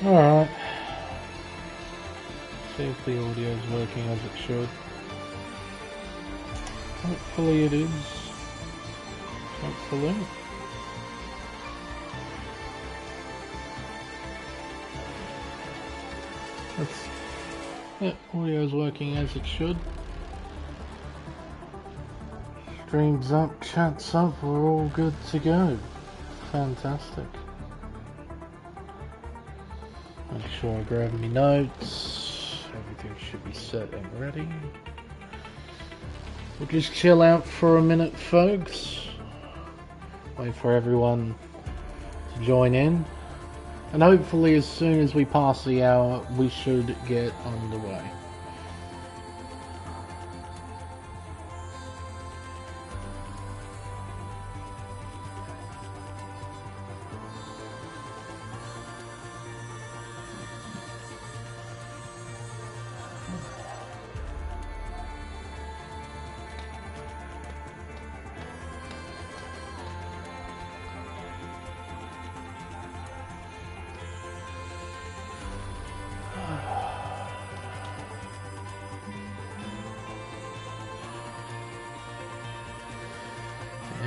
Alright. See if the audio is working as it should. Hopefully it is. Hopefully. Audio is working as it should. Streams up, chat's up, we're all good to go. Fantastic. Make sure I grab my notes. Everything should be set and ready. We'll just chill out for a minute, folks. Wait for everyone to join in. And hopefully as soon as we pass the hour, we should get underway.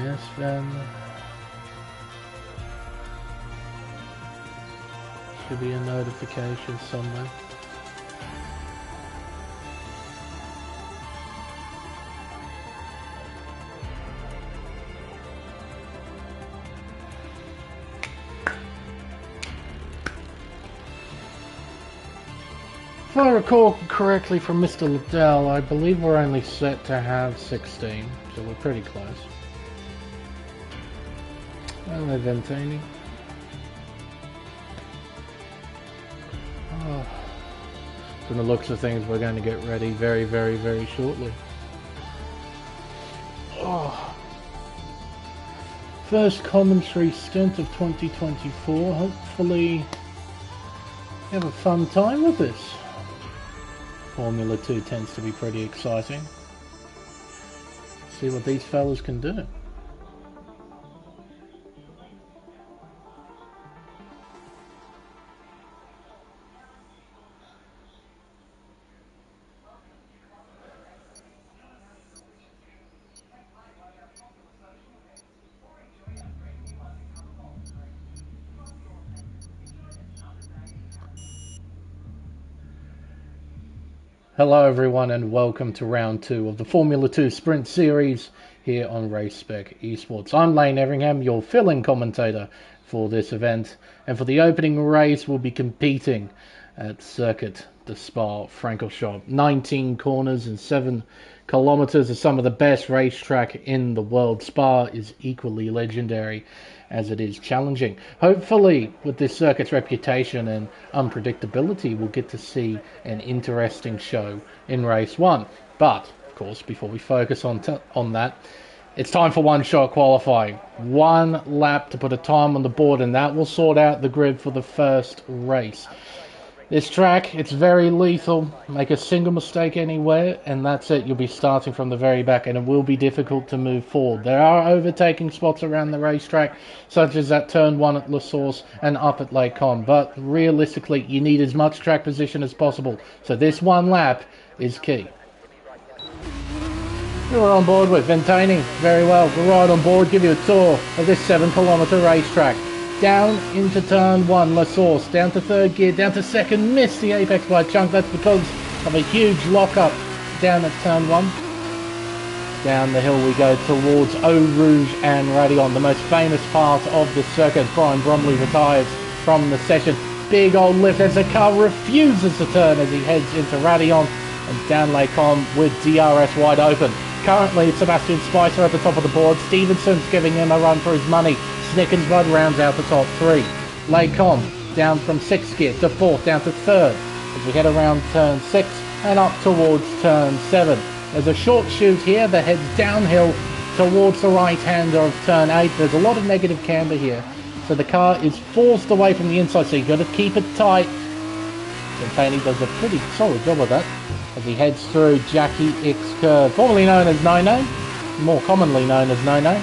Yes, then. Should be a notification somewhere. If I recall correctly from Mr. Liddell, I believe we're only set to have 16, so we're pretty close. Hello, Ventani. Oh. From the looks of things, we're going to get ready very, very, very shortly. Oh. First commentary stint of 2024. Hopefully, have a fun time with this. Formula 2 tends to be pretty exciting. See what these fellas can do. Hello everyone and welcome to round 2 of the Formula 2 Sprint Series here on Race Spec Esports. I'm Lane Everingham, your fill-in commentator for this event, and for the opening race we'll be competing at Circuit de Spa-Francorchamps. 19 corners and 7 kilometers is some of the best racetrack in the world. Spa is equally legendary as it is challenging. Hopefully, with this circuit's reputation and unpredictability, we'll get to see an interesting show in race 1. But, of course, before we focus on that, it's time for one-shot qualifying. 1 lap to put a time on the board, and that will sort out the grid for the first race. This track, it's very lethal. Make a single mistake anywhere, and that's it. You'll be starting from the very back, and it will be difficult to move forward. There are overtaking spots around the racetrack, such as at turn 1 at La Source and up at Lake Con. But realistically, you need as much track position as possible. So this 1 lap is key. You're on board with Ventani. Very well. We're right on board. Give you a tour of this 7-kilometer racetrack. Down into turn 1, La Source, down to 3rd gear, down to 2nd, missed the apex by a chunk. That's because of a huge lock-up down at turn 1. Down the hill we go towards Eau Rouge and Radion, the most famous part of the circuit. Brian Bromley retires from the session. Big old lift as the car refuses to turn as he heads into Radion and down Lake Com with DRS wide open. Currently, it's Sebastian Spicer at the top of the board. Stevenson's giving him a run for his money. Snickensbud rounds out the top 3. Lake Com down from 6th gear to 4th, down to 3rd as we head around turn 6 and up towards turn 7. There's a short shoot here that heads downhill towards the right hand of turn 8. There's a lot of negative camber here, so the car is forced away from the inside, so you've got to keep it tight. Ventani does a pretty solid job of that as he heads through Jackie X Curve, formerly known as No-No, more commonly known as No-No,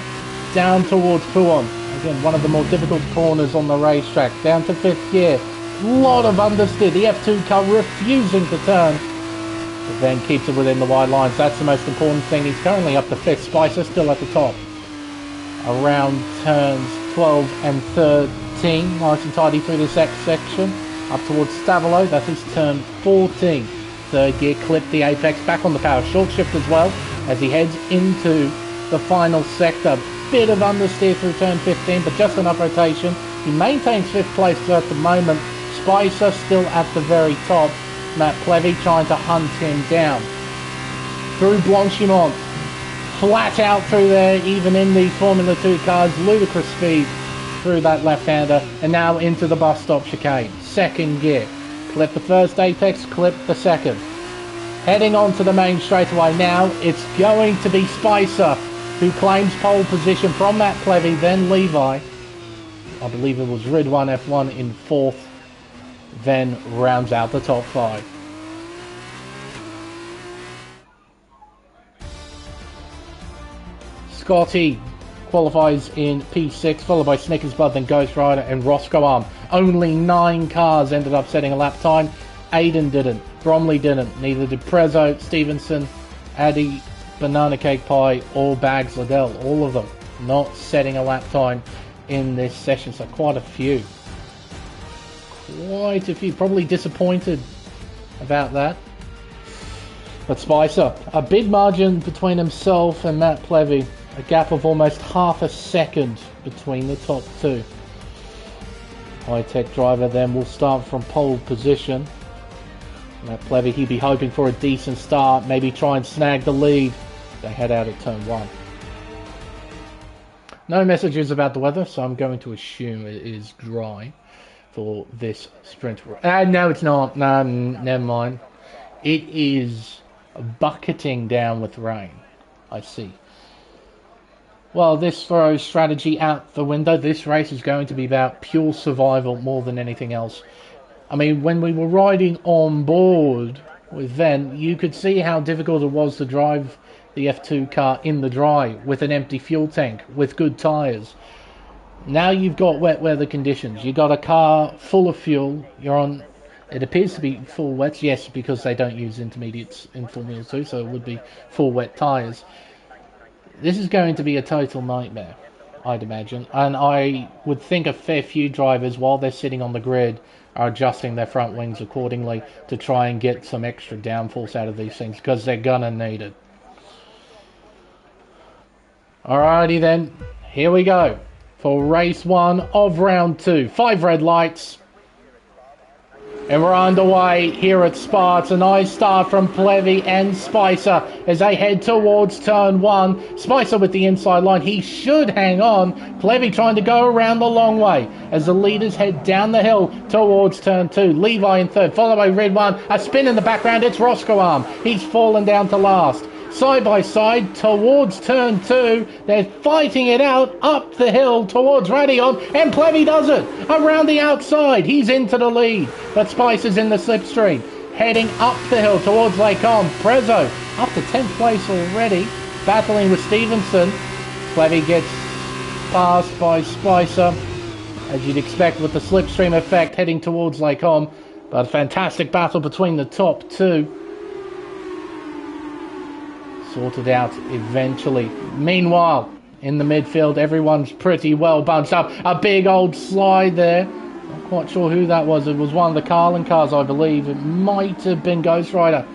down towards Pouon. Again, one of the more difficult corners on the racetrack. Down to 5th gear Lot of understeer. The F2 car refusing to turn. But then keeps it within the wide lines. That's the most important thing. He's currently up to 5th. Spicer still at the top. Around turns 12 and 13. Nice and tidy through this X section. Up towards Stavolo. That is turn 14. Third gear, clip the apex. Back on the power. Short shift as well. As he heads into the final sector. Bit of understeer through turn 15. But just enough rotation. He maintains 5th place at the moment. Spicer still at the very top. Matt Plevy trying to hunt him down. Through Blanchimont. Flat out through there, even in these Formula 2 cars. Ludicrous speed through that left-hander. And now into the bus stop chicane. Second gear. Clip the first apex, clip the second. Heading on to the main straightaway now. It's going to be Spicer, who claims pole position from Matt Plevy, then Levi. I believe it was Ridwan F1 in 4th. Then rounds out the top 5. Scotty qualifies in P6, followed by Snickers Bud, then Ghost Rider and Roscoe Arm. Only 9 cars ended up setting a lap time. Aiden didn't, Bromley didn't, neither did Prezzo, Stevenson, Addy, Banana Cake Pie, or Bags Liddell. All of them not setting a lap time in this session, so quite a few. Quite a few, probably disappointed about that. But Spicer, a big margin between himself and Matt Plevy. A gap of almost half a second between the top 2. High-tech driver then will start from pole position. Matt Plevy, he'd be hoping for a decent start, maybe try and snag the lead. They head out at turn 1. No messages about the weather, so I'm going to assume it is dry for this sprint. No, it's not. No, never mind. It is bucketing down with rain. I see. Well, this throws strategy out the window. This race is going to be about pure survival more than anything else. I mean, when we were riding on board with Ven, you could see how difficult it was to drive the F2 car in the dry with an empty fuel tank, with good tyres. Now you've got wet weather conditions. You've got a car full of fuel. You're on, it appears to be full wets, yes, because they don't use intermediates in Formula 2, so it would be full wet tyres. This is going to be a total nightmare, I'd imagine. And I would think a fair few drivers, while they're sitting on the grid, are adjusting their front wings accordingly to try and get some extra downforce out of these things, because they're gonna need it. Alrighty then, here we go for race 1 of round 2. 5 red lights. And we're underway here at Spa. It's a nice start from Plevy and Spicer as they head towards turn 1. Spicer with the inside line. He should hang on. Plevy trying to go around the long way as the leaders head down the hill towards turn 2. Levi in 3rd, followed by Red 1. A spin in the background. It's Roscoe Arm. He's fallen down to last. Side by side towards turn 2. They're fighting it out up the hill towards Radion, and Plevy does it around the outside. He's into the lead, but Spicer's in the slipstream, heading up the hill towards Lake On. Prezzo up to 10th place already, battling with Stevenson. Plevy gets passed by Spicer, as you'd expect with the slipstream effect, heading towards Lake On. But a fantastic battle between the top 2. Sorted out eventually. Meanwhile, in the midfield, everyone's pretty well bunched up. A big old slide there. Not quite sure who that was. It was one of the Carlin cars, I believe. It might have been Ghost Rider.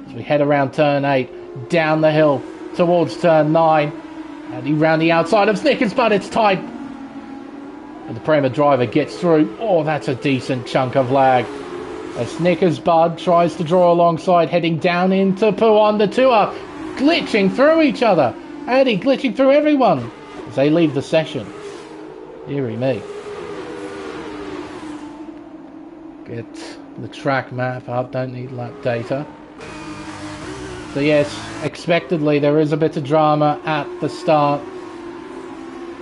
As we head around turn 8, down the hill towards turn 9. And round the outside of Snickers, but it's tight. And the Prema driver gets through. Oh, that's a decent chunk of lag. As Snickers Bud tries to draw alongside, heading down into Puan. The two are glitching through each other. Addy glitching through everyone as they leave the session. Deary me. Get the track map up, don't need lap data. So yes, expectedly there is a bit of drama at the start.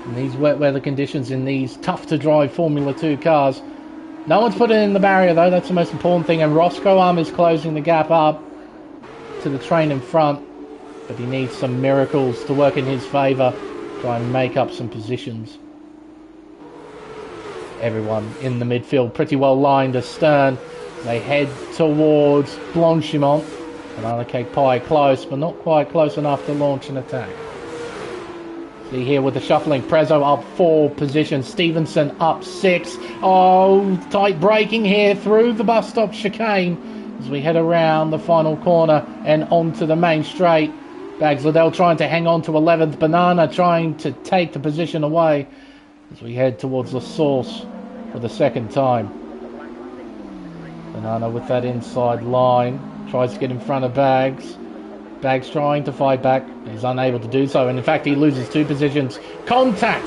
In these wet weather conditions, in these tough to drive Formula 2 cars. No one's put it in the barrier though, that's the most important thing. And Roscoe Arm is closing the gap up to the train in front. But he needs some miracles to work in his favour. Try and make up some positions. Everyone in the midfield pretty well lined astern. They head towards Blanchimont. Banana Cake Pie close, but not quite close enough to launch an attack. See here with the shuffling. Prezzo up 4 positions. Stevenson up 6. Oh, tight braking here through the bus stop chicane as we head around the final corner and onto the main straight. Bags Liddell trying to hang on to 11th. Banana trying to take the position away as we head towards the source for the second time. Banana with that inside line. Tries to get in front of Bags. Bags trying to fight back. He's unable to do so. And in fact, he loses 2 positions. Contact!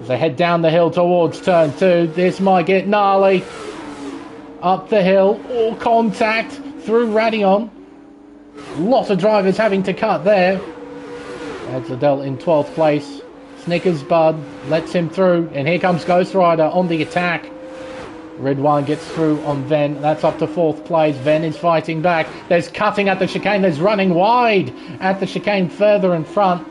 As they head down the hill towards turn 2. This might get gnarly. Up the hill. All contact through Radillon. Lots of drivers having to cut there. Bags Liddell in 12th place. Snickers Bud lets him through. And here comes Ghost Rider on the attack. Red One gets through on Ven. That's up to 4th place. Ven is fighting back. There's cutting at the chicane. There's running wide at the chicane further in front.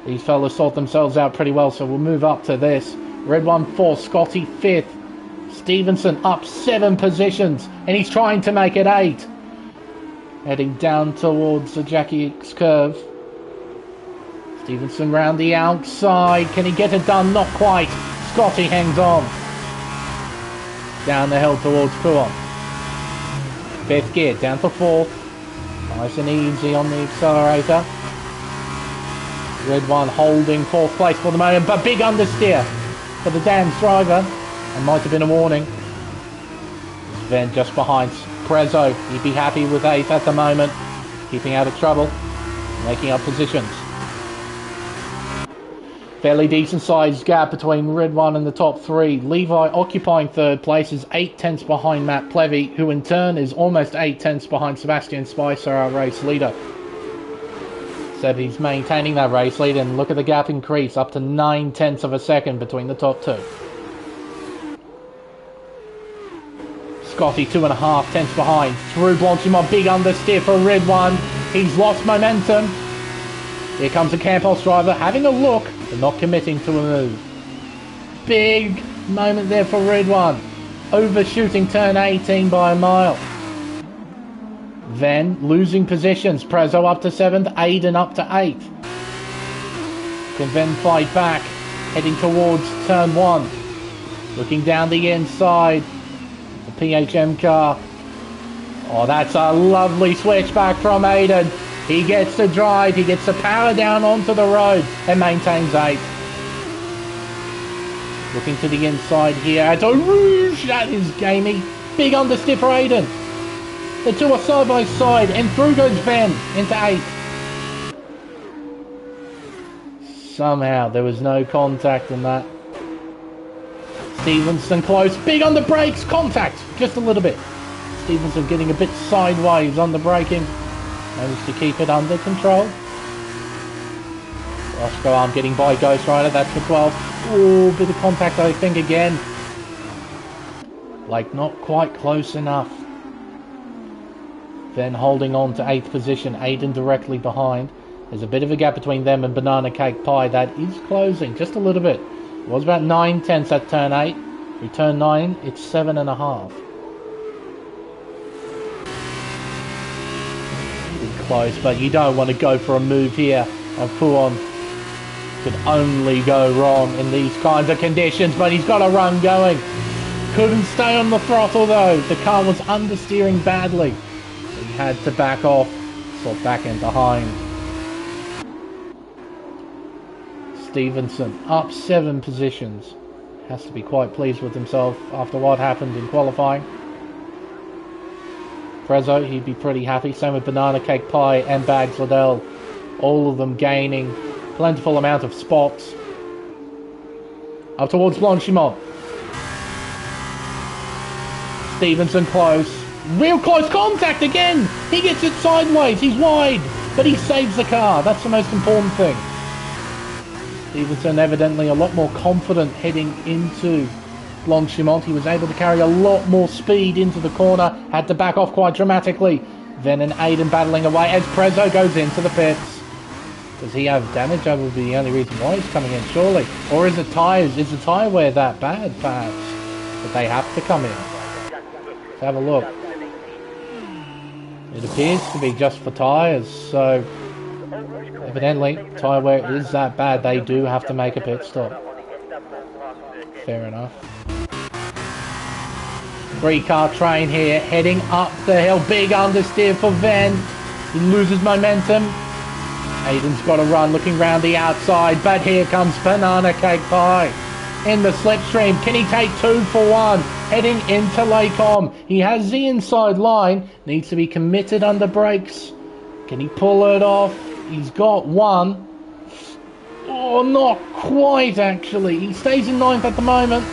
These fellas sort themselves out pretty well, so we'll move up to this. Red One 4th. Scotty 5th. Stevenson up 7 positions. And he's trying to make it 8. Heading down towards the Jackie X curve. Stevenson round the outside. Can he get it done? Not quite. Scotty hangs on. Down the hill towards Pouon. 5th gear, down to 4th. Nice and easy on the accelerator. Red One holding 4th place for the moment, but big understeer for the Dan's driver. And might have been a warning. Then just behind Prezzo. He'd be happy with 8th at the moment. Keeping out of trouble. Making up positions. Fairly decent sized gap between Red One and the top 3. Levi occupying 3rd place is 8 tenths behind Matt Plevy, who in turn is almost 8 tenths behind Sebastian Spicer, our race leader. Sebby's maintaining that race lead, and look at the gap increase up to 9 tenths of a second between the top 2. Scotty 2.5 tenths behind. Through Blanchimont, big understeer for Red One. He's lost momentum. Here comes the Campos driver having a look, but not committing to a move. Big moment there for Red One. Overshooting turn 18 by a mile. Then losing positions. Prezzo up to 7th, Aiden up to 8th. Can then fight back, heading towards turn 1. Looking down the inside. The PHM car. Oh, that's a lovely switchback from Aiden. He gets to drive, he gets to power down onto the road and maintains 8th. Looking to the inside here, it's a rouge, that is gamey. Big understeer for Aiden. The 2 are side by side and through goes Ben into 8th. Somehow there was no contact in that. Stevenson close, big on the brakes, contact, just a little bit. Stevenson getting a bit sideways on the braking. Managed to keep it under control. Roscoe Arm getting by Ghost Rider, that's for 12. Ooh, bit of contact I think again. Like not quite close enough. Then holding on to 8th position, Aiden directly behind. There's a bit of a gap between them and Banana Cake Pie. That is closing, just a little bit. It was about 9 tenths at turn 8. We turn 9, it's 7.5. Close, but you don't want to go for a move here. And Pouon could only go wrong in these kinds of conditions, but he's got a run going. Couldn't stay on the throttle though. The car was understeering badly. He had to back off, sort back end behind. Stevenson up 7 positions. Has to be quite pleased with himself after what happened in qualifying. Prezzo, he'd be pretty happy. Same with Banana Cake Pie and Bags Liddell. All of them gaining plentiful amount of spots. Up towards Blanchimont. Stevenson close. Real close contact again. He gets it sideways. He's wide. But he saves the car. That's the most important thing. Stevenson evidently a lot more confident heading into Blanchimont. He was able to carry a lot more speed into the corner. Had to back off quite dramatically. Then an Aiden battling away as Prezzo goes into the pits. Does he have damage? That would be the only reason why he's coming in, surely. Or is it tyres? Is the tyre wear that bad, perhaps? That they have to come in? Let's have a look. It appears to be just for tyres, so evidently tyre wear is that bad. They do have to make a pit stop. Fair enough. 3-car train here, heading up the hill. Big understeer for Ven. He loses momentum. Aiden's got to run, looking round the outside, but here comes Banana Cake Pie in the slipstream. Can he take 2 for 1? Heading into Lacombe. He has the inside line, needs to be committed under brakes. Can he pull it off? He's got 1. Oh, not quite actually. He stays in 9th at the moment.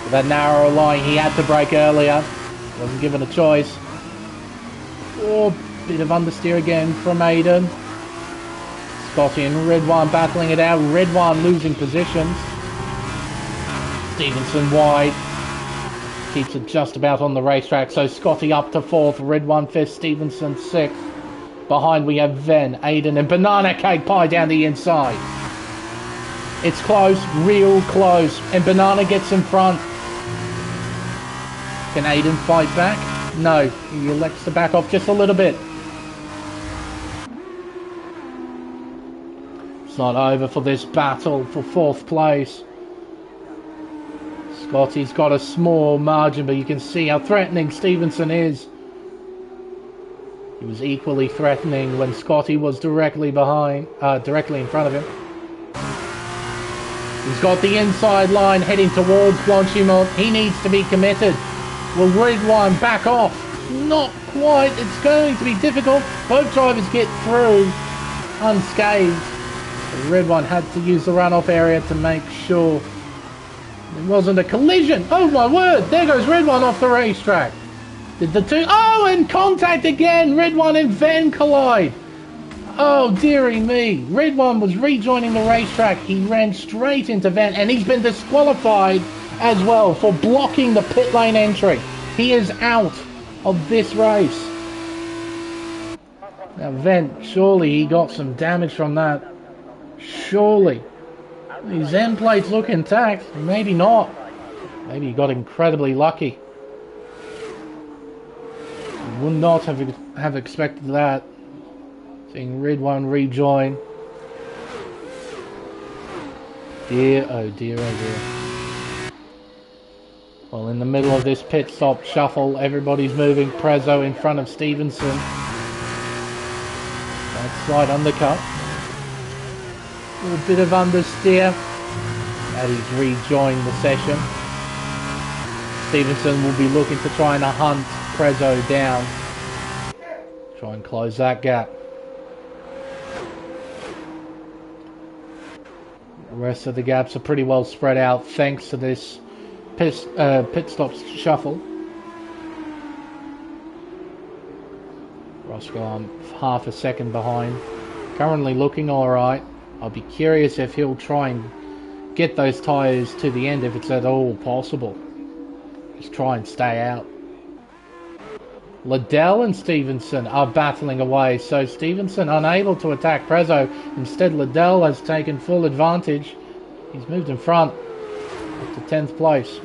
With that narrow line, he had to brake earlier. Wasn't given a choice. Oh, bit of understeer again from Aiden. Scotty and Red One battling it out. Red One losing positions. Stevenson wide. Keeps it just about on the racetrack. So Scotty up to 4th. Red One 5th. Stevenson 6th. Behind we have Ven, Aiden and Banana Cake Pie down the inside. It's close. Real close. And Banana gets in front. Can Aiden fight back? No. He elects to back off just a little bit. It's not over for this battle for 4th place. Scotty's got a small margin, but you can see how threatening Stevenson is. He was equally threatening when Scotty was directly in front of him. He's got the inside line heading towards Blanchimont. He needs to be committed. Will Red One back off? Not quite. It's going to be difficult. Both drivers get through unscathed. The Red One had to use the runoff area to make sure it wasn't a collision. Oh my word, there goes Red One off the racetrack. Did the two... Oh, and contact again. Red One and Ven collide. Oh, dearie me. Red One was rejoining the racetrack. He ran straight into Ven, and he's been disqualified as well for blocking the pit lane entry. He is out of this race. Now, Ven, surely he got some damage from that. Surely. His end plates look intact. Maybe not. Maybe he got incredibly lucky. Would not have expected that. Seeing Red One rejoin. Dear, oh dear, oh dear. Well, in the middle of this pit stop shuffle, everybody's moving. Prezzo in front of Stevenson. That slight undercut. A little bit of understeer. And he's rejoined the session. Stevenson will be looking to try and hunt Prezzo down. Try and close that gap. The rest of the gaps are pretty well spread out thanks to this pit stop shuffle. Roscoe, I'm half a second behind. Currently looking alright. I'll be curious if he'll try and get those tyres to the end if it's at all possible. Just try and stay out. Liddell and Stevenson are battling away, so Stevenson unable to attack Prezzo. Instead, Liddell has taken full advantage. He's moved in front up to 10th place.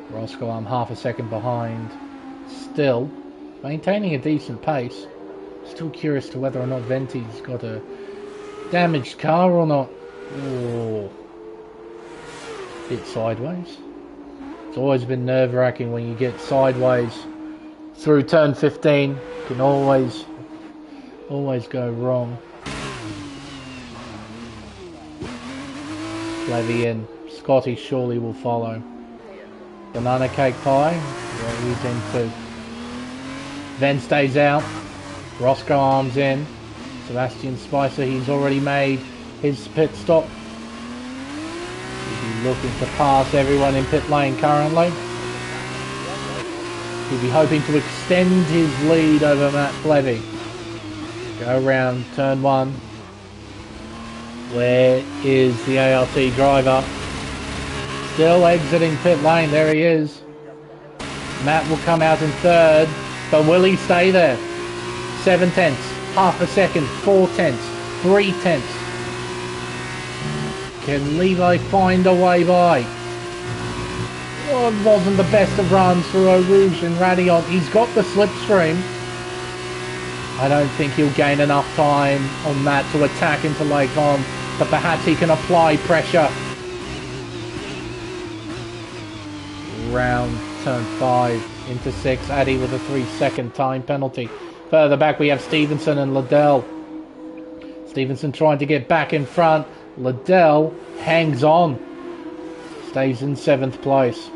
Roscoe, I'm half a second behind. Still maintaining a decent pace. Still curious to whether or not Venti's got a damaged car or not. Oh, bit sideways. It's always been nerve-wracking when you get sideways through turn 15. Can always go wrong. Levy in. Scotty surely will follow. Banana Cake Pie. Yeah, he's in too. Ven stays out. Roscoe arms in. Sebastian Spicer, he's already made his pit stop. He'll be looking to pass everyone in pit lane currently. He'll be hoping to extend his lead over Matt Levy. Go around turn 1. Where is the ART driver? Still exiting pit lane. There he is. Matt will come out in 3rd. But will he stay there? 7 tenths, half a second, 4 tenths, 3 tenths. Can Levi find a way by? Oh, it wasn't the best of runs for Eau Rouge and Radion. He's got the slipstream. I don't think he'll gain enough time on that to attack into Lacon, but perhaps he can apply pressure. Round turn 5 into 6. Addy with a 3-second time penalty. Further back we have Stevenson and Liddell. Stevenson trying to get back in front. Liddell hangs on. Stays in 7th place.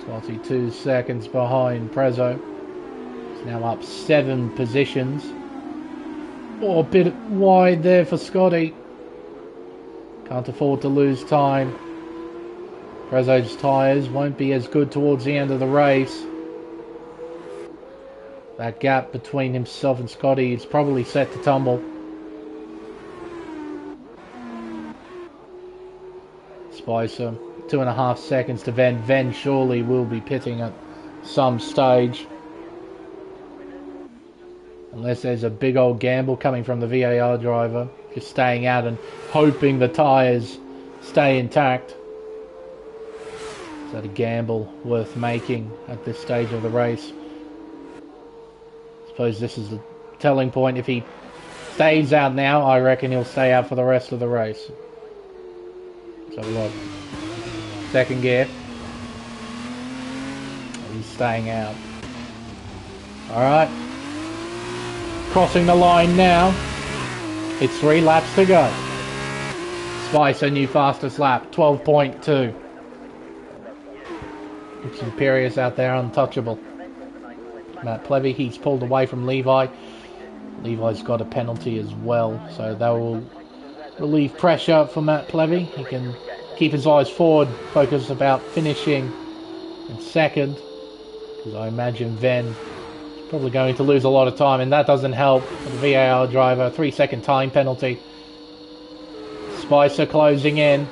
Scotty 2 seconds behind Prezzo. He's now up 7 positions. Oh, a bit wide there for Scotty. Can't afford to lose time. Prezzo's tyres won't be as good towards the end of the race. That gap between himself and Scotty is probably set to tumble. Spicer, 2.5 seconds to Ven. Ven surely will be pitting at some stage. Unless there's a big old gamble coming from the VAR driver. Just staying out and hoping the tyres stay intact. Is that a gamble worth making at this stage of the race? I suppose this is the telling point. If he stays out now, I reckon he'll stay out for the rest of the race. So look, 2nd gear. He's staying out. Alright. Crossing the line now. It's 3 laps to go. Spicer, new fastest lap, 12.2. Looks imperious out there, untouchable. Matt Plevy, he's pulled away from Levi. Levi's got a penalty as well, so that will relieve pressure for Matt Plevy. He can keep his eyes forward, focus about finishing in 2nd, because I imagine Ven is probably going to lose a lot of time, and that doesn't help for the VAR driver. 3-second time penalty. Spicer closing in.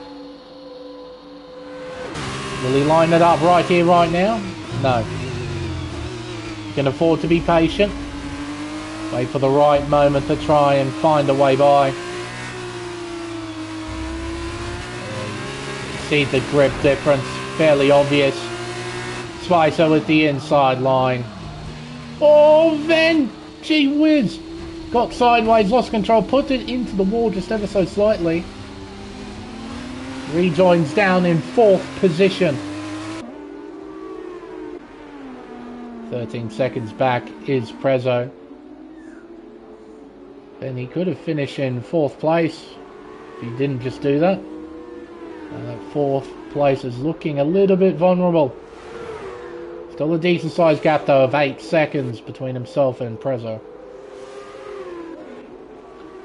Will he line it up right here, right now? No. He can afford to be patient. Wait for the right moment to try and find a way by. See the grip difference, fairly obvious. Spicer with the inside line. Oh, Ven! Gee whiz! Got sideways, lost control, put it into the wall just ever so slightly. Rejoins down in 4th position. 13 seconds back is Prezzo. Then he could have finished in 4th place if he didn't just do that. And that 4th place is looking a little bit vulnerable. Still a decent sized gap though of 8 seconds between himself and Prezzo.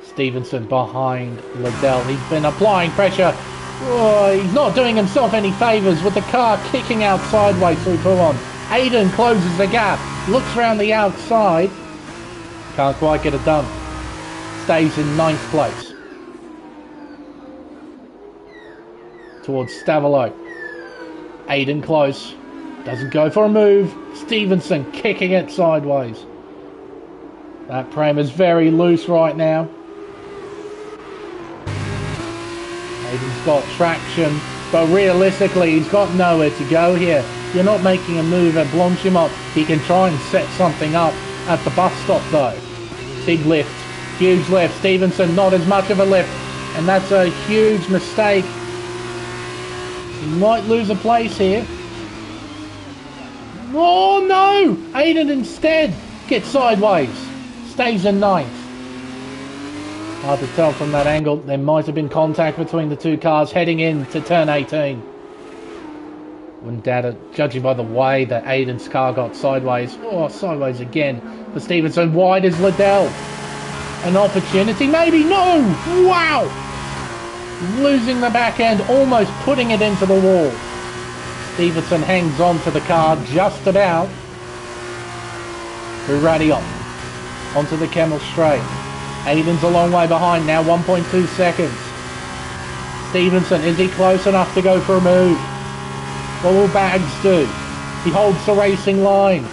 Stevenson behind Liddell. He's been applying pressure. Oh, he's not doing himself any favours with the car kicking out sideways through Toulon. Aiden closes the gap, looks around the outside, can't quite get it done. Stays in 9th place. Towards Stavolo. Aiden close, doesn't go for a move. Stevenson kicking it sideways. That Prem is very loose right now. Aiden's got traction, but realistically he's got nowhere to go here. You're not making a move at Blanchimont. He can try and set something up at the bus stop though. Big lift, huge lift. Stevenson not as much of a lift, and that's a huge mistake. He might lose a place here. Oh no! Aiden instead gets sideways. Stays in 9th. Hard to tell from that angle. There might have been contact between the two cars heading in to turn 18. Wouldn't doubt it, judging by the way that Aiden's car got sideways. Oh, sideways again for Stevenson. Wide is Liddell. An opportunity, maybe? No! Wow! Losing the back end, almost putting it into the wall. Stevenson hangs on to the car just about. Through Radion. Onto the Kemmel straight. Aiden's a long way behind now, 1.2 seconds. Stevenson, is he close enough to go for a move? What will Bags do? He holds the racing line.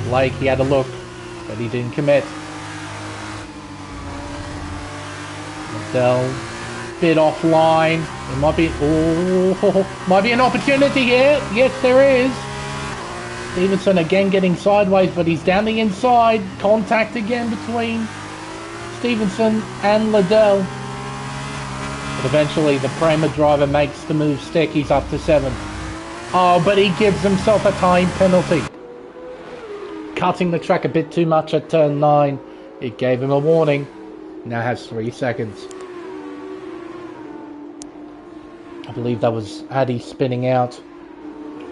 Blake, he had a look, but he didn't commit. Liddell, bit offline. It might be, might be an opportunity here. Yes, there is. Stevenson again getting sideways, but he's down the inside. Contact again between Stevenson and Liddell. But eventually the Prema driver makes the move stick. He's up to 7th. Oh, but he gives himself a time penalty. Cutting the track a bit too much at turn 9. It gave him a warning. Now has 3 seconds. I believe that was Addy spinning out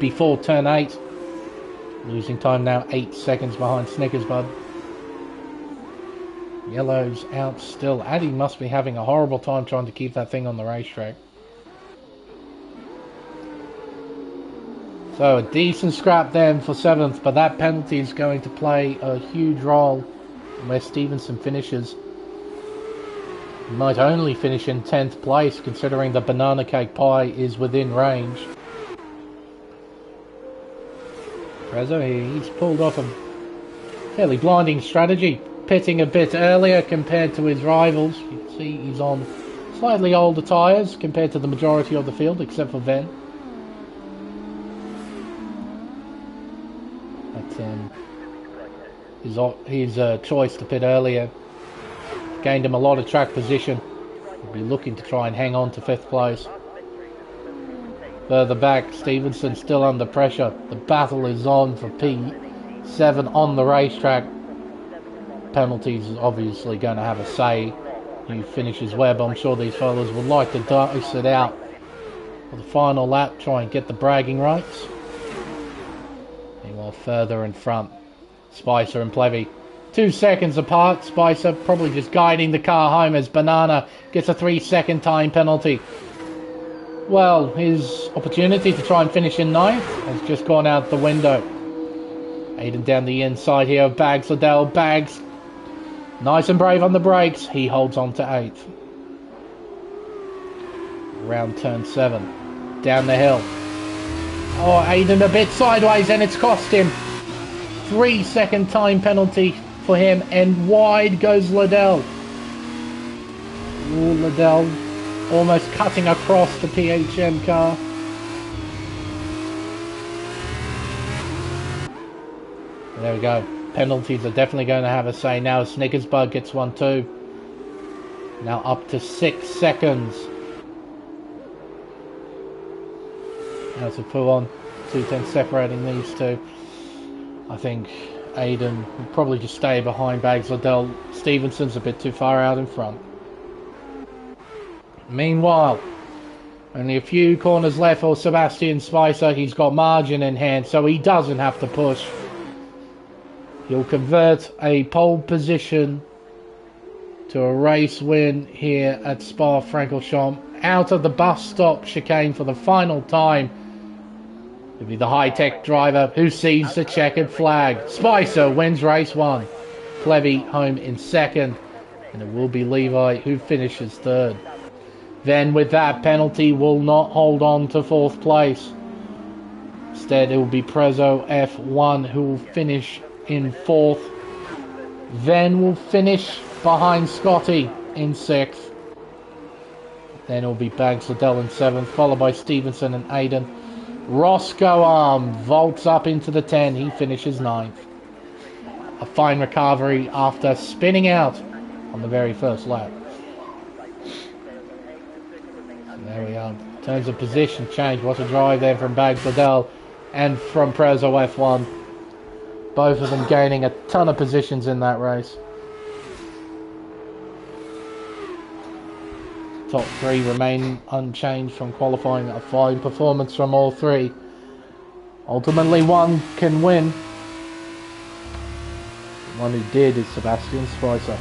before turn 8. Losing time now, 8 seconds behind Snickersbud. Yellow's out still. Addy must be having a horrible time trying to keep that thing on the racetrack. So a decent scrap then for 7th, but that penalty is going to play a huge role in where Stevenson finishes. He might only finish in 10th place considering the banana cake pie is within range. Prezzo here, he's pulled off a fairly blinding strategy, pitting a bit earlier compared to his rivals. You can see he's on slightly older tyres compared to the majority of the field, except for Ven. His choice to pit earlier gained him a lot of track position. He'll be looking to try and hang on to 5th place. Further back, Stevenson still under pressure. The battle is on for P7 on the racetrack. Penalties is obviously going to have a say. He finishes Webb. I'm sure these fellas would like to dice it out for the final lap, try and get the bragging rights. Meanwhile, further in front, Spicer and Plevy 2 seconds apart. Spicer probably just guiding the car home as Banana gets a 3-second time penalty. Well, his opportunity to try and finish in 9th has just gone out the window. Aiden down the inside here of Bags. Liddell. Bags nice and brave on the brakes. He holds on to 8th. Around turn 7. Down the hill. Oh, Aiden a bit sideways and it's cost him. 3-second time penalty for him, and wide goes Liddell. Ooh, Liddell almost cutting across the PHM car. There we go. Penalties are definitely going to have a say now. Snickersbug gets one too. Now up to 6 seconds. Now to pull on 2:10 separating these two. I think Aiden will probably just stay behind Bags. Liddell. Stevenson's a bit too far out in front. Meanwhile, only a few corners left for Sebastian Spicer. He's got margin in hand, so he doesn't have to push. He'll convert a pole position to a race win here at Spa-Francorchamps. Out of the bus stop chicane for the final time. It'll be the high-tech driver who sees the checkered flag. Spicer wins race 1. Plevy home in 2nd. And it will be Levi who finishes 3rd. Then with that, penalty will not hold on to 4th place. Instead, it will be Prezzo F1 who will finish in 4th. Then will finish behind Scotty in 6th. Then it will be Bags Liddell in 7th, followed by Stevenson and Aiden. Roscoe Arm vaults up into the 10. He finishes 9th. A fine recovery after spinning out on the very first lap. So there we are. In terms of position change, what a drive there from Bags Liddell and from Prezzo F1. Both of them gaining a ton of positions in that race. Top 3 remain unchanged from qualifying. A fine performance from all 3. Ultimately, one can win. The one who did is Sebastian Spicer.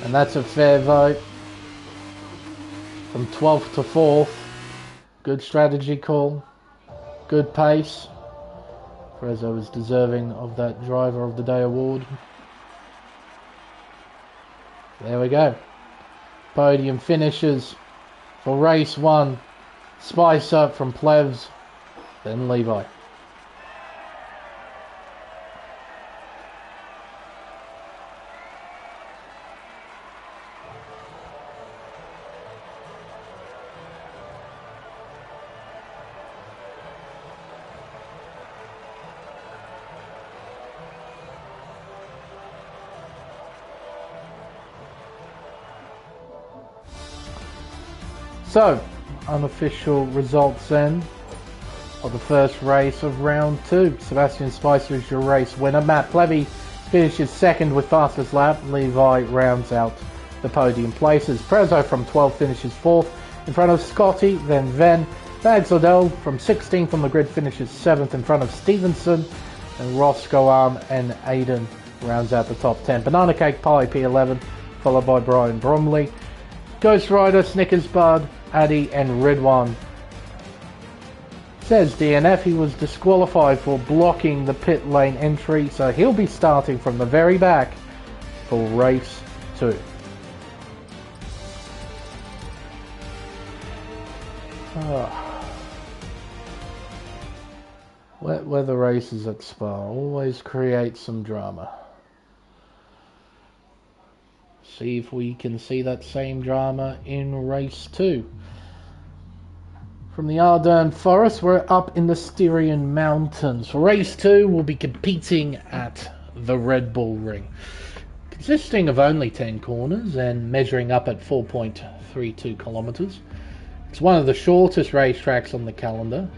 And that's a fair vote. From 12th to 4th. Good strategy call. Good pace. Prezzo is deserving of that Driver of the Day award. There we go. Podium finishes for race 1. Spicer from Plevs, then Levi. So, unofficial results then of the first race of round 2. Sebastian Spicer is your race winner. Matt Plevy finishes second with fastest lap. Levi rounds out the podium places. Prezzo from 12 finishes 4th in front of Scotty, then Ven. Bags Odell from 16th on the grid finishes 7th in front of Stevenson. And Roscoe Arm and Aiden rounds out the top 10. Banana Cake Pie P11 followed by Brian Bromley. Ghost Rider, Snickers Bud, Addy and Ridwan. Says DNF he was disqualified for blocking the pit lane entry, so he'll be starting from the very back for race 2. Wet weather races at Spa always create some drama. See if we can see that same drama in race 2. From the Ardennes Forest, we're up in the Styrian Mountains. For race 2, we'll be competing at the Red Bull Ring, consisting of only 10 corners and measuring up at 4.32 kilometers. It's one of the shortest racetracks on the calendar.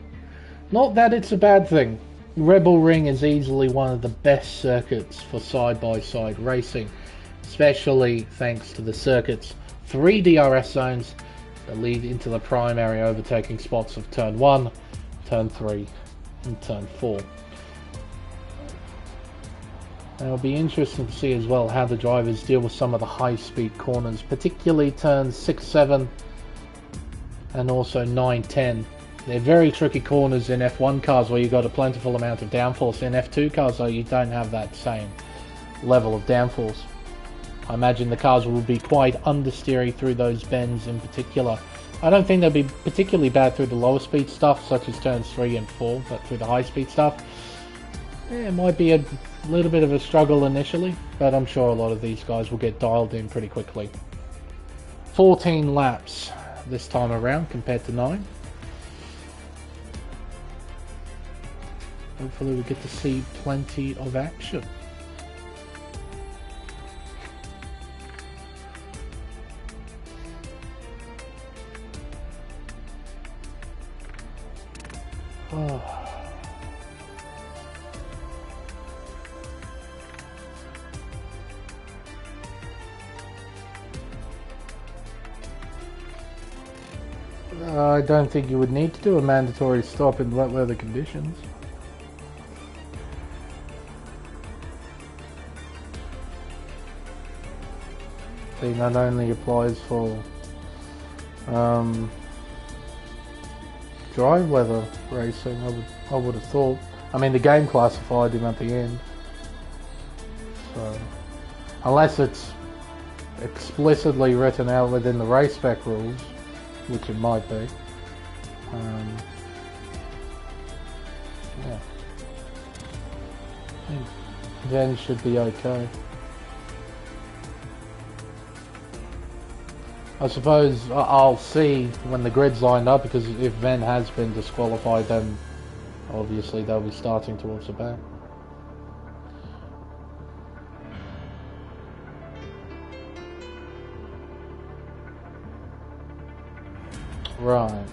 Not that it's a bad thing. Red Bull Ring is easily one of the best circuits for side-by-side racing, especially thanks to the circuit's 3 DRS zones that lead into the primary overtaking spots of Turn 1, Turn 3 and Turn 4. And it'll be interesting to see as well how the drivers deal with some of the high-speed corners, particularly turns 6, 7 and also 9, 10. They're very tricky corners in F1 cars where you've got a plentiful amount of downforce. In F2 cars though, you don't have that same level of downforce. I imagine the cars will be quite understeery through those bends in particular. I don't think they'll be particularly bad through the lower speed stuff, such as turns 3 and 4, but through the high speed stuff, it might be a little bit of a struggle initially, but I'm sure a lot of these guys will get dialed in pretty quickly. 14 laps this time around compared to 9. Hopefully we get to see plenty of action. I don't think you would need to do a mandatory stop in wet weather conditions. I think that only applies for dry weather racing, I would have thought. I mean, the game classified him at the end, so unless it's explicitly written out within the race spec rules, which it might be. Yeah, I think then should be okay. I suppose I'll see when the grid's lined up, because if Ven has been disqualified, then obviously they'll be starting towards the back. Right.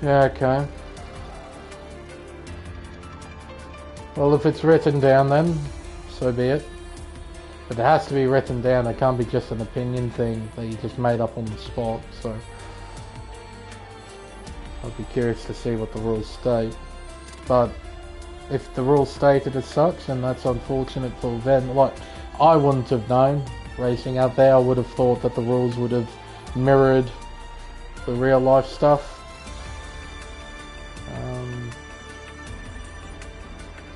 Yeah, okay. Well, if it's written down then, so be it. But it has to be written down, it can't be just an opinion thing that you just made up on the spot, so I'd be curious to see what the rules state. But if the rules stated as such, then that's unfortunate for Ven. Like, I wouldn't have known racing out there. I would have thought that the rules would have mirrored the real life stuff.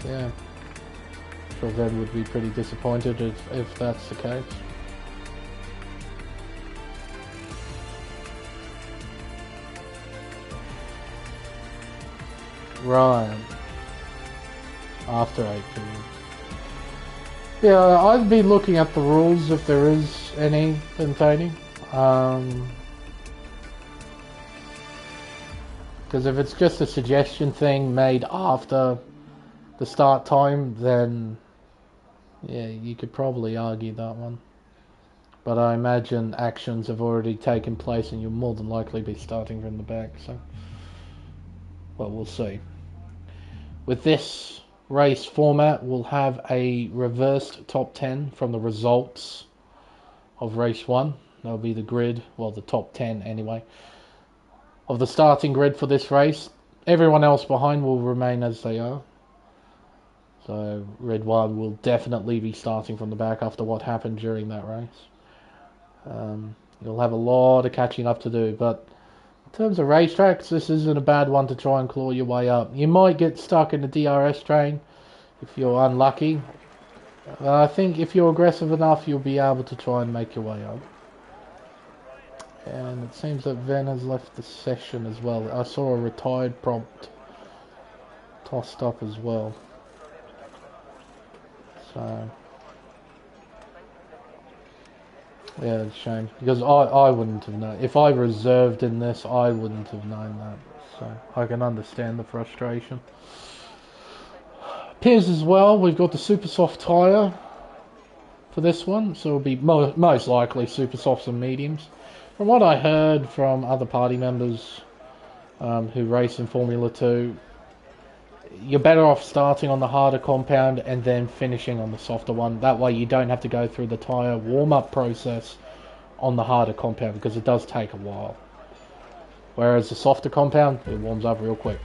Yeah. So then would be pretty disappointed if that's the case. Right. After 8 p.m. Yeah, I'd be looking at the rules if there is any containing. Because if it's just a suggestion thing made after the start time, then yeah, you could probably argue that one. But I imagine actions have already taken place and you'll more than likely be starting from the back, so well, we'll see. With this race format, we'll have a reversed top 10 from the results of race 1. That'll be the grid, well, the top 10 anyway, of the starting grid for this race. Everyone else behind will remain as they are. So Red 1 will definitely be starting from the back after what happened during that race. You'll have a lot of catching up to do, but in terms of racetracks, this isn't a bad one to try and claw your way up. You might get stuck in the DRS train if you're unlucky. I think if you're aggressive enough, you'll be able to try and make your way up. And it seems that Ven has left the session as well. I saw a retired prompt tossed up as well. So yeah, it's a shame, because I wouldn't have known. If I reserved in this, I wouldn't have known that. So I can understand the frustration. Appears as well, we've got the super soft tyre for this one, so it'll be most likely super softs and mediums. From what I heard from other party members who race in Formula 2, you're better off starting on the harder compound and then finishing on the softer one. That way you don't have to go through the tyre warm-up process on the harder compound, because it does take a while. Whereas the softer compound, it warms up real quick.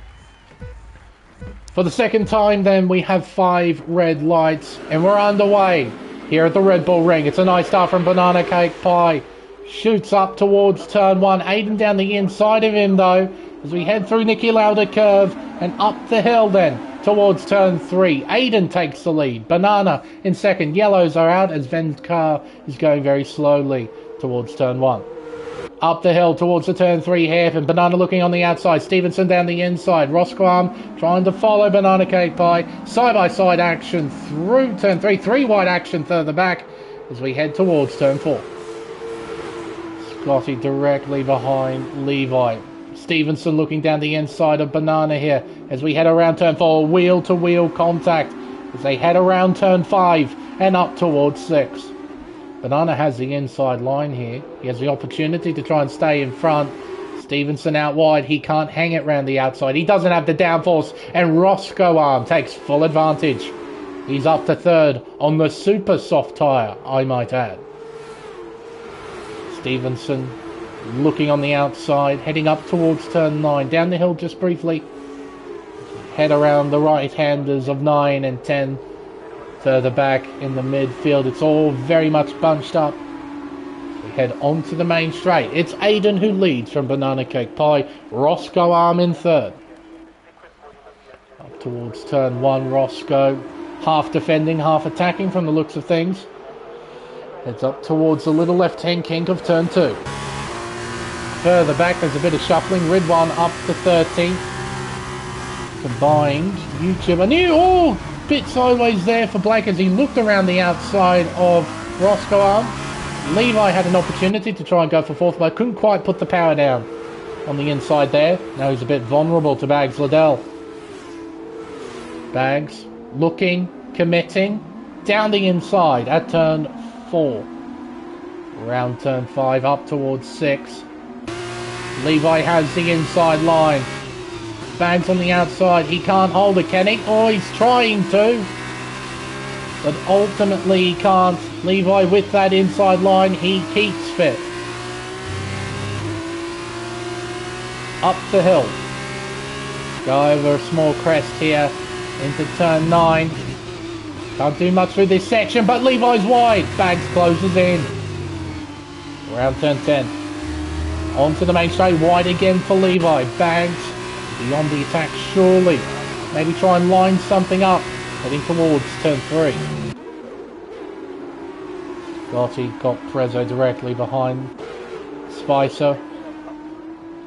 For the second time then, we have 5 red lights and we're underway here at the Red Bull Ring. It's a nice start from Banana Cake Pie. Shoots up towards turn 1. Aiden down the inside of him though, as we head through Nicky Lauda curve and up the hill then towards turn 3. Aiden takes the lead. Banana in second. Yellows are out as Ven's car is going very slowly towards turn 1. Up the hill towards the turn 3 hairpin. Banana looking on the outside. Stevenson down the inside. Roscoe trying to follow Banana Cake Pie. Side-by-side action through turn 3. 3 wide action further back as we head towards turn 4. Scotty directly behind Levi. Stevenson looking down the inside of Banana here as we head around turn 4. Wheel-to-wheel contact as they head around turn 5 and up towards 6. Banana has the inside line here. He has the opportunity to try and stay in front. Stevenson out wide. He can't hang it round the outside. He doesn't have the downforce. And Roscoe takes full advantage. He's up to third on the super soft tyre, I might add. Stevenson looking on the outside, heading up towards turn 9. Down the hill just briefly. Head around the right-handers of 9 and 10. Further back in the midfield, it's all very much bunched up. We head onto the main straight. It's Aiden who leads from Banana Cake Pie. Roscoe in third. Up towards turn 1, Roscoe. Half defending, half attacking from the looks of things. Heads up towards the little left-hand kink of turn 2. Further back, there's a bit of shuffling. Red 1 up to 13th. Combined. YouTube. Bit sideways there for Blake as he looked around the outside of Roscoe. Levi had an opportunity to try and go for fourth, but couldn't quite put the power down on the inside there. Now he's a bit vulnerable to Bags Liddell. Bags looking, committing, down the inside at turn 4. Around turn 5, up towards 6. Levi has the inside line. Bags on the outside. He can't hold it, can he? Oh, he's trying to. But ultimately he can't. Levi with that inside line. He keeps fit. Up the hill. Go over a small crest here into turn 9. Can't do much through this section, but Levi's wide. Bags closes in. Around turn 10. Onto the main straight. Wide again for Levi. Bags beyond the attack, surely. Maybe try and line something up. heading towards turn 3. Gotti got Prezzo directly behind. Spicer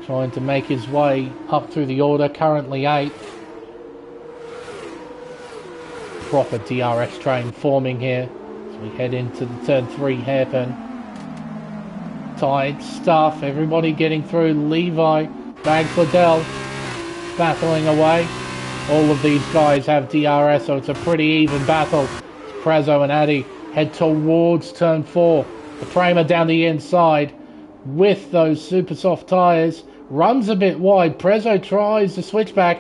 trying to make his way up through the order, currently 8th. Proper DRS train forming here as we head into the turn 3 hairpin. Tight stuff, everybody getting through. Levi, Bags Liddell battling away. All of these guys have DRS, so it's a pretty even battle. Prezzo and Addy head towards turn 4. The Prema down the inside with those super soft tyres. Runs a bit wide. Prezzo tries the switchback.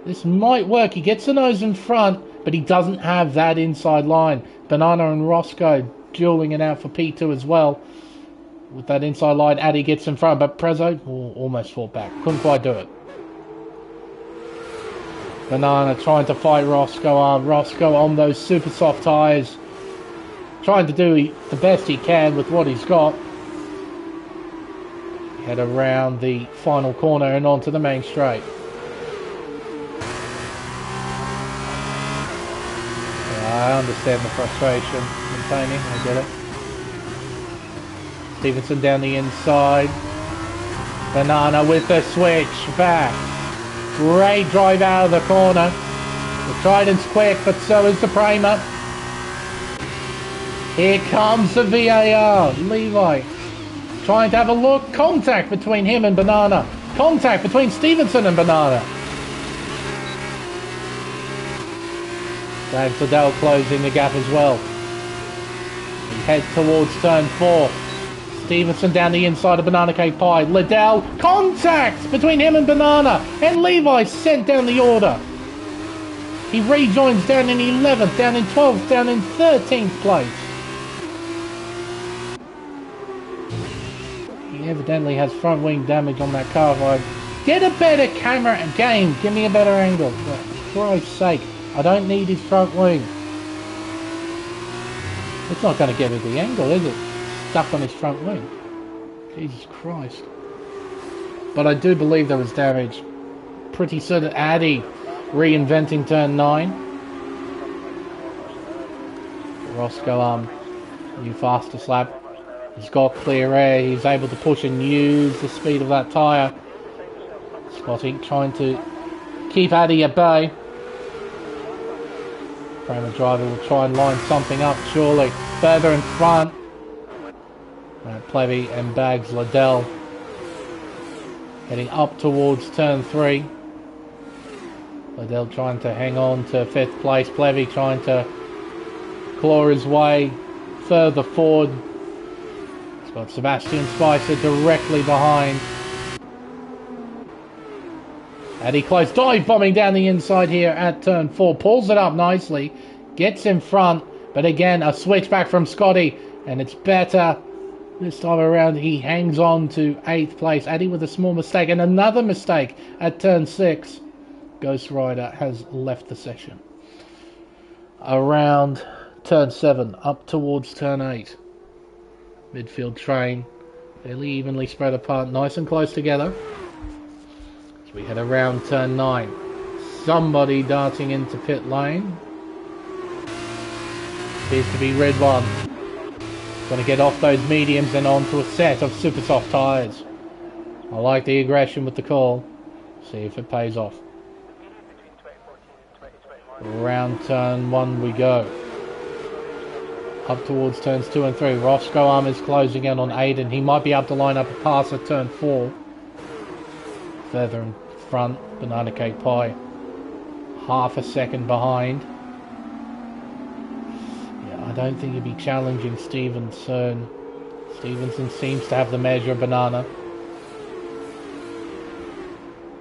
This might work. He gets the nose in front, but he doesn't have that inside line. Banana and Roscoe dueling it out for P2 as well. With that inside line, Addy gets in front, but Prezzo almost fought back. Couldn't quite do it. Banana trying to fight Roscoe. Roscoe on those super soft tyres. Trying to do the best he can with what he's got. Head around the final corner and onto the main straight. I understand the frustration. Maintaining, I get it. Stevenson down the inside. Banana with the switch back. Great drive out of the corner. The Trident's quick, but so is the Prema. Here comes the VAR. Levi trying to have a look. Contact between him and Banana. Contact between Stevenson and Banana. Dave Liddell closing the gap as well. He heads towards turn 4. Stevenson down the inside of Banana Cake Pie. Liddell, contact between him and Banana. And Levi sent down the order. He rejoins down in 11th, down in 12th, down in 13th place. He evidently has front wing damage on that car ride. Get a better camera and game. Give me a better angle. For Christ's sake, I don't need his front wing. It's not going to give it the angle, is it? Stuck on his front wing. Jesus Christ. But I do believe there was damage. Pretty certain. Addy reinventing turn 9. Roscoe new faster slab. He's got clear air. He's able to push and use the speed of that tyre. Scotty trying to keep Addy at bay. Prema driver will try and line something up surely. Further in front. Plevy and Bags Liddell heading up towards turn 3. Liddell trying to hang on to 5th place. Plevy trying to claw his way further forward. He's got Sebastian Spicer directly behind. Addy close, dive bombing down the inside here at turn 4. Pulls it up nicely, gets in front, but again a switchback from Scotty, and it's better. This time around he hangs on to 8th place. Addy with a small mistake and another mistake at turn 6. Ghost Rider has left the session. Around turn 7, up towards turn 8. Midfield train, fairly evenly spread apart, nice and close together. As we head around turn 9. Somebody darting into pit lane. Appears to be Red One. Going to get off those mediums and onto a set of super soft tyres. I like the aggression with the call. See if it pays off. Around turn 1 we go. Up towards turns 2 and 3. Roscoe is closing in on Aiden. He might be able to line up a pass at turn 4. Further in front, Banana Cake Pie. Half a second behind. I don't think he'd be challenging Stevenson. Stevenson seems to have the measure of Banana.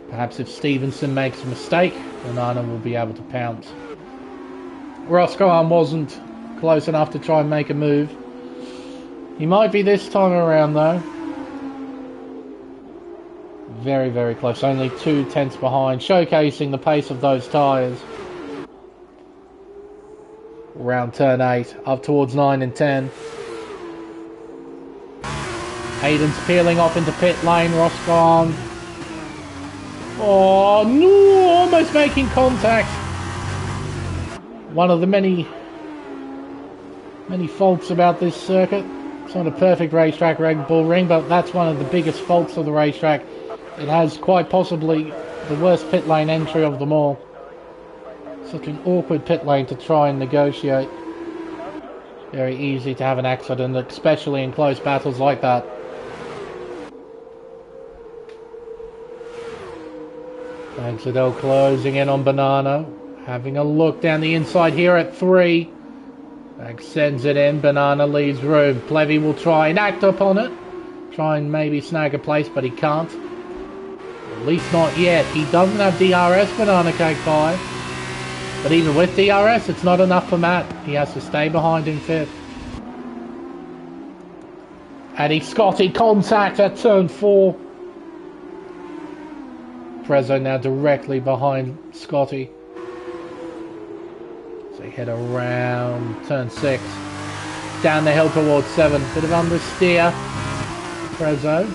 Perhaps if Stevenson makes a mistake, Banana will be able to pounce. Roscoe wasn't close enough to try and make a move. He might be this time around though. Very, very close. Only 2 tenths behind, showcasing the pace of those tyres. Around turn 8, up towards 9 and 10. Aiden's peeling off into pit lane. Roscoe. Oh no! Almost making contact one of the many faults about this circuit. It's not a perfect racetrack, Red Bull Ring, but that's one of the biggest faults of the racetrack. It has quite possibly the worst pit lane entry of them all. Such an awkward pit lane to try and negotiate. Very easy to have an accident, especially in close battles like that. Liddell closing in on Banana. Having a look down the inside here at 3. Bag sends it in. Banana leaves room. Plevy will try and act upon it. Try and maybe snag a place, but he can't. At least not yet. He doesn't have DRS, Banana Cake Pie. But even with DRS, it's not enough for Matt. He has to stay behind in 5th. Addy Scotty contact at turn 4. Prezzo now directly behind Scotty. So they head around turn 6. Down the hill towards 7. Bit of understeer. Prezzo.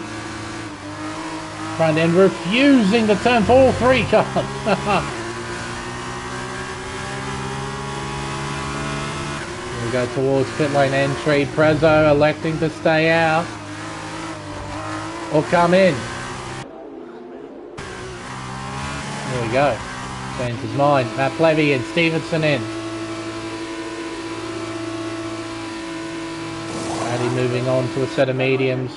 Front end refusing to turn for all 3 cars. We go towards pit lane entry. Prezzo electing to stay out. Or come in. There we go. Changed his mind. Matt Plevy and Stevenson in. Addy moving on to a set of mediums.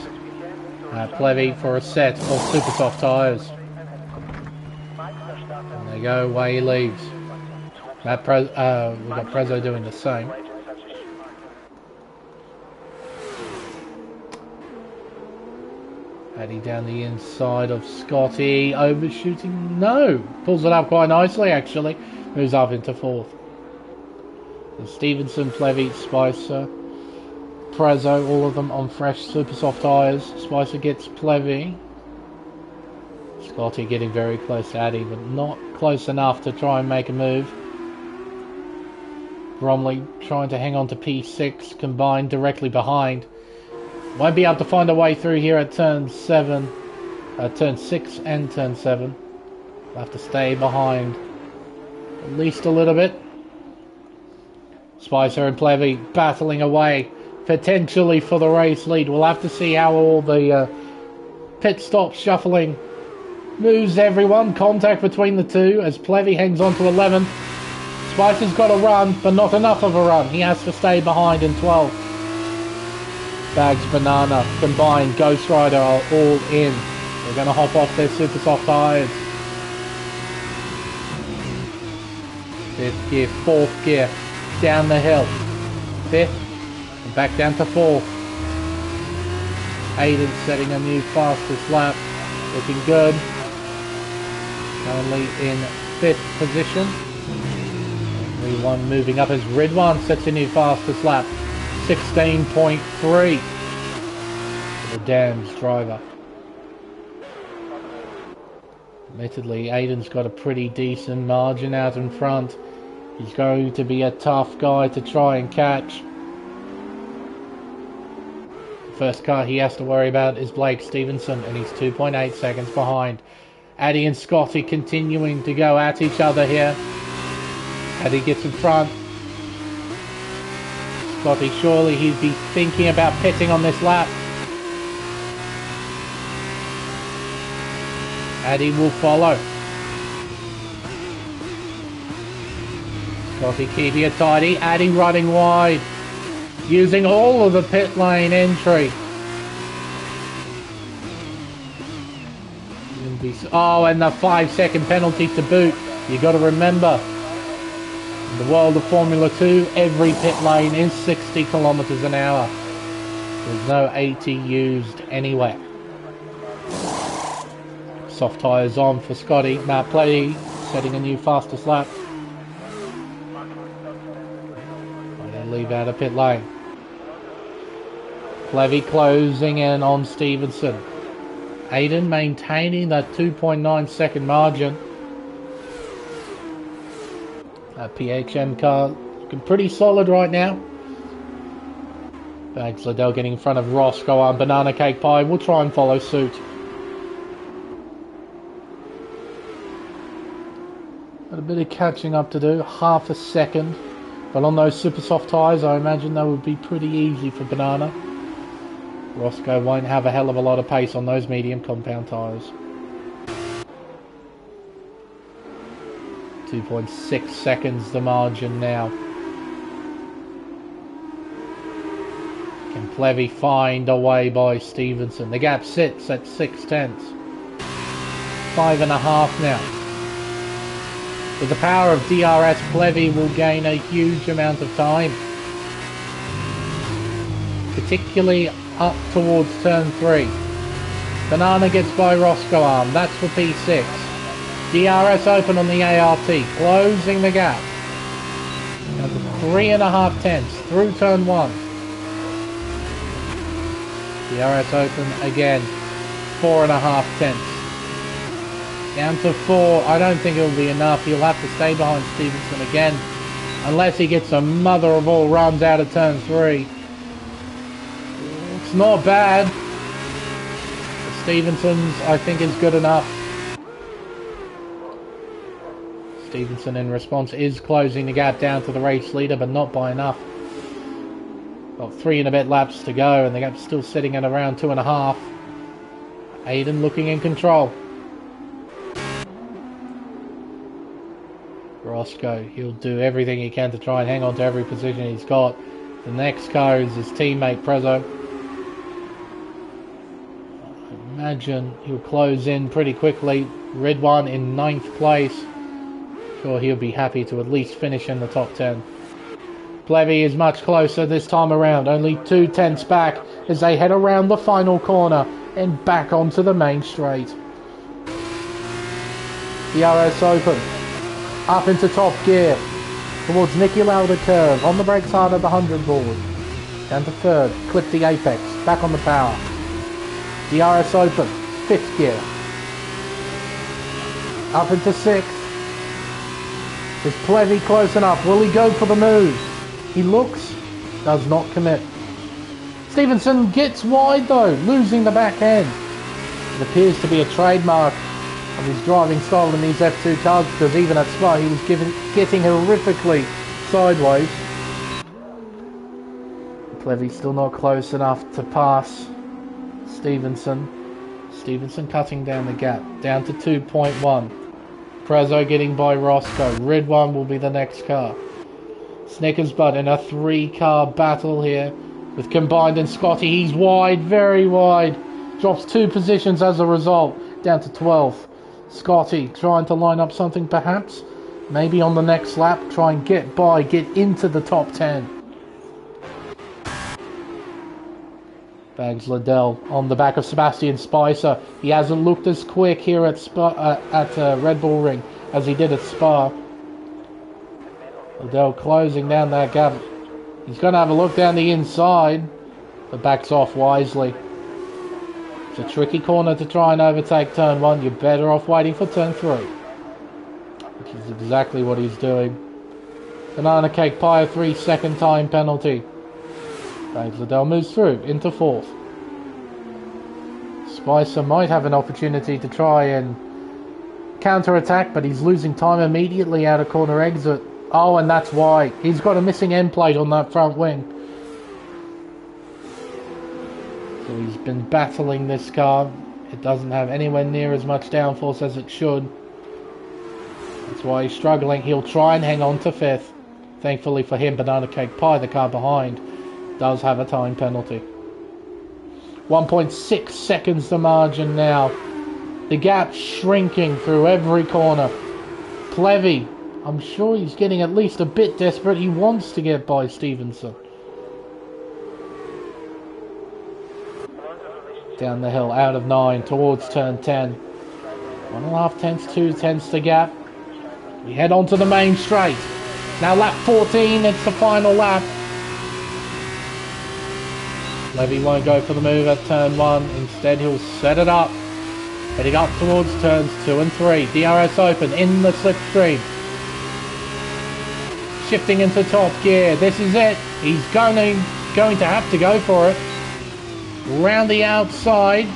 Matt Plevy for a set of super soft tyres. And there you go, away he leaves. We've got Prezzo doing the same. Addy down the inside of Scotty, overshooting, no, pulls it up quite nicely actually, moves up into 4th. And Stevenson, Plevy, Spicer, Prezzo, all of them on fresh super soft tyres. Spicer gets Plevy. Scotty getting very close to Addy, but not close enough to try and make a move. Bromley trying to hang on to P6, combined directly behind. Won't be able to find a way through here at turn 7, turn 6 and turn 7. We'll have to stay behind at least a little bit. Spicer and Plevy battling away, potentially for the race lead. We'll have to see how all the pit stop shuffling moves everyone. Contact between the two as Plevy hangs on to 11th. Spicer's got a run, but not enough of a run. He has to stay behind in 12th. Bags, Banana, combined, Ghost Rider are all in. They're going to hop off their super soft tyres. 5th gear, 4th gear, down the hill. 5th, and back down to 4th. Aiden setting a new fastest lap. Looking good. Currently in 5th position. Everyone moving up as Ridwan sets a new fastest lap. 16.3 for the Dams driver. Admittedly, Aiden's got a pretty decent margin out in front. He's going to be a tough guy to try and catch. The first car he has to worry about is Blake Stevenson, and he's 2.8 seconds behind. Addy and Scotty continuing to go at each other here. Addy gets in front. Scotty, surely he'd be thinking about pitting on this lap. Addy will follow. Scotty keeping it tidy. Addy running wide. Using all of the pit lane entry. Oh, and the 5-second penalty to boot. You got to remember, in the world of Formula 2, every pit lane is 60 kilometers an hour. There's no 80 used anywhere. Soft tyres on for Scotty. Matt Plevy setting a new fastest lap. They leave out of pit lane. Plevy closing in on Stevenson. Aiden maintaining that 2.9 second margin. PHM car looking pretty solid right now. Bags Liddell getting in front of Roscoe on Banana Cake Pie. We'll try and follow suit. Got a bit of catching up to do. Half a second But on those super soft tyres, I imagine they would be pretty easy for Banana. Roscoe won't have a hell of a lot of pace on those medium compound tyres. 2.6 seconds the margin now. Can Plevy find a way by Stevenson? The gap sits at 0.6. 5.5 now. With the power of DRS, Plevy will gain a huge amount of time. Particularly up towards turn 3. Banana gets by Roscoe Arm. That's for P6. DRS open on the ART. Closing the gap. Down to 3.5 tenths through turn 1. DRS open again. 4.5 tenths. Down to 4. I don't think it'll be enough. He'll have to stay behind Stevenson again. Unless he gets a mother of all runs out of turn 3. It's not bad. Stevenson's, I think, is good enough. Stevenson, in response, is closing the gap down to the race leader, but not by enough. Got 3 and a bit laps to go, and the gap's still sitting at around 2.5. Aiden looking in control. Roscoe, he'll do everything he can to try and hang on to every position he's got. The next car is his teammate Prezzo. I imagine he'll close in pretty quickly. Red one in 9th place. Sure, he'll be happy to at least finish in the top 10. Plevy is much closer this time around, only 2 tenths back as they head around the final corner and back onto the main straight. DRS open. Up into top gear, towards Nicky Lauda curve, on the brakes hard at the 100 board. Down to 3rd, clip the apex, back on the power. DRS open, 5th gear. Up into 6th. Is Plevy close enough? Will he go for the move? He looks, does not commit. Stevenson gets wide though, losing the back end. It appears to be a trademark of his driving style in these F2 cars, because even at Spa he was getting horrifically sideways. Plevy still not close enough to pass Stevenson. Stevenson cutting down the gap, down to 2.1. Prezzo getting by Roscoe. Red one will be the next car. Snickers Butt in a 3-car battle here with Combined and Scotty. He's wide, very wide. Drops 2 positions as a result, down to 12th. Scotty trying to line up something perhaps. Maybe on the next lap, try and get by, get into the top 10. Bags Liddell on the back of Sebastian Spicer. He hasn't looked as quick here at Red Bull Ring as he did at Spa. Liddell closing down that gap. He's going to have a look down the inside, but backs off wisely. It's a tricky corner to try and overtake turn 1. You're better off waiting for turn 3. Which is exactly what he's doing. Banana Cake Pie, a 3-second time penalty. Bags Liddell moves through into 4th. Spicer might have an opportunity to try and counter-attack, but he's losing time immediately out of corner exit. Oh, and that's why. He's got a missing end plate on that front wing. So he's been battling this car. It doesn't have anywhere near as much downforce as it should. That's why he's struggling. He'll try and hang on to 5th. Thankfully for him, Banana Cake Pie, the car behind, does have a time penalty. 1.6 seconds the margin now. The gap shrinking through every corner. Plevy, I'm sure he's getting at least a bit desperate. He wants to get by Stevenson. Down the hill, out of 9, towards turn 10. 1.5 tenths, 2 tenths the gap. We head on to the main straight. Now lap 14, it's the final lap. Levy won't go for the move at turn 1. Instead, he'll set it up. Heading up towards turns 2 and 3. DRS open in the slipstream. Shifting into top gear. This is it. He's going to have to go for it. Round the outside.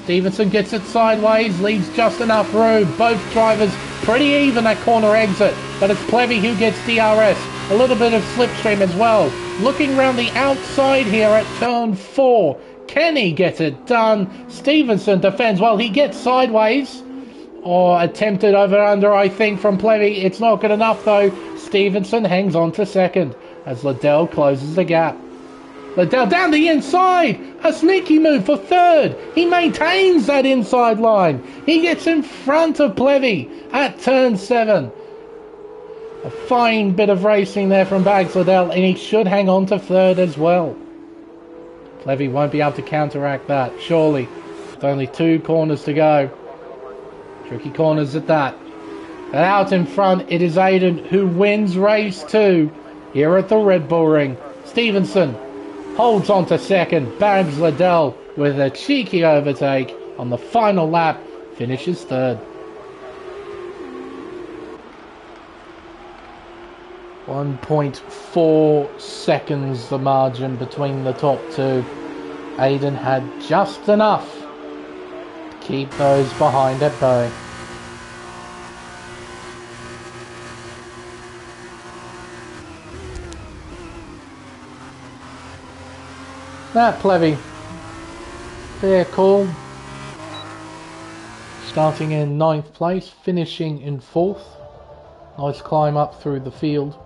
Stevenson gets it sideways. Leaves just enough room. Both drivers Pretty even, that corner exit, but it's Plevy who gets DRS. A little bit of slipstream as well. Looking round the outside here at turn 4. Can he get it done? Stevenson defends. Well, he gets sideways. Or attempted over-under, I think, from Plevy. It's not good enough, though. Stevenson hangs on to second as Liddell closes the gap. Liddell down the inside. A sneaky move for third. He maintains that inside line. He gets in front of Plevy at turn 7. A fine bit of racing there from Bags Liddell, and he should hang on to third as well. Plevy won't be able to counteract that, surely. With only 2 corners to go. Tricky corners at that. And out in front, it is Aiden who wins race 2 here at the Red Bull Ring. Stevenson holds on to second. Bags Liddell with a cheeky overtake on the final lap finishes third. 1.4 seconds the margin between the top 2. Aiden had just enough to keep those behind at bay. Matt Plevy, fair call. Starting in 9th place, finishing in 4th. Nice climb up through the field.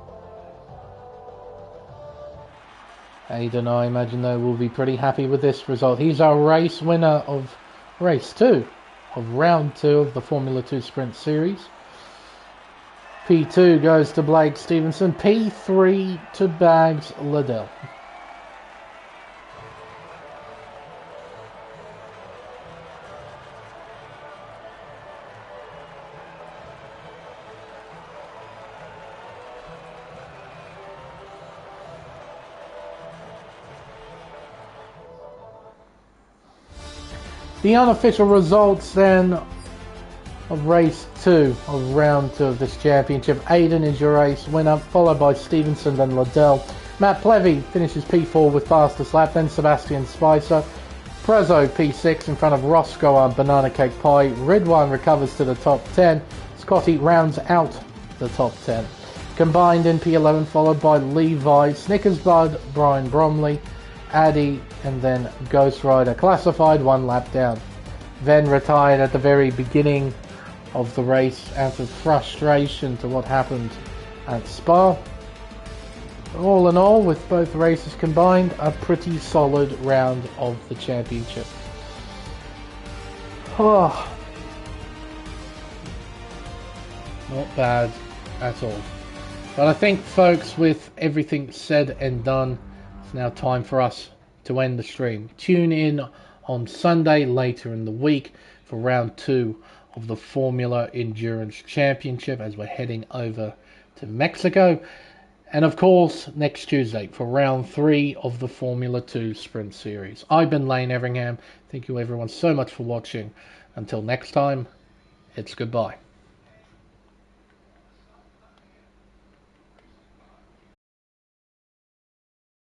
Aiden, I imagine, though, will be pretty happy with this result. He's our race winner of race 2 of round 2 of the Formula 2 Sprint Series. P2 goes to Blake Stevenson. P3 to Bags Liddell. The unofficial results then of race 2 of round 2 of this championship. Aiden is your race winner, followed by Stevenson and Liddell. Matt Plevy finishes P4 with fastest lap, then Sebastian Spicer. Prezzo P6 in front of Roscoe on Banana Cake Pie. Ridwan recovers to the top 10. Scotty rounds out the top 10. Combined in P11, followed by Levi, Snickers Bud, Brian Bromley, Addy, and then Ghost Rider. Classified 1 lap down. Then retired at the very beginning of the race out of frustration to what happened at Spa. All in all, with both races combined, a pretty solid round of the championship. Oh, not bad at all. But I think, folks, with everything said and done, it's now time for us to end the stream. Tune in on Sunday later in the week for round 2 of the Formula Endurance Championship as we're heading over to Mexico. And of course, next Tuesday for round 3 of the Formula 2 Sprint Series. I've been Lane Everingham. Thank you everyone so much for watching. Until next time, it's goodbye.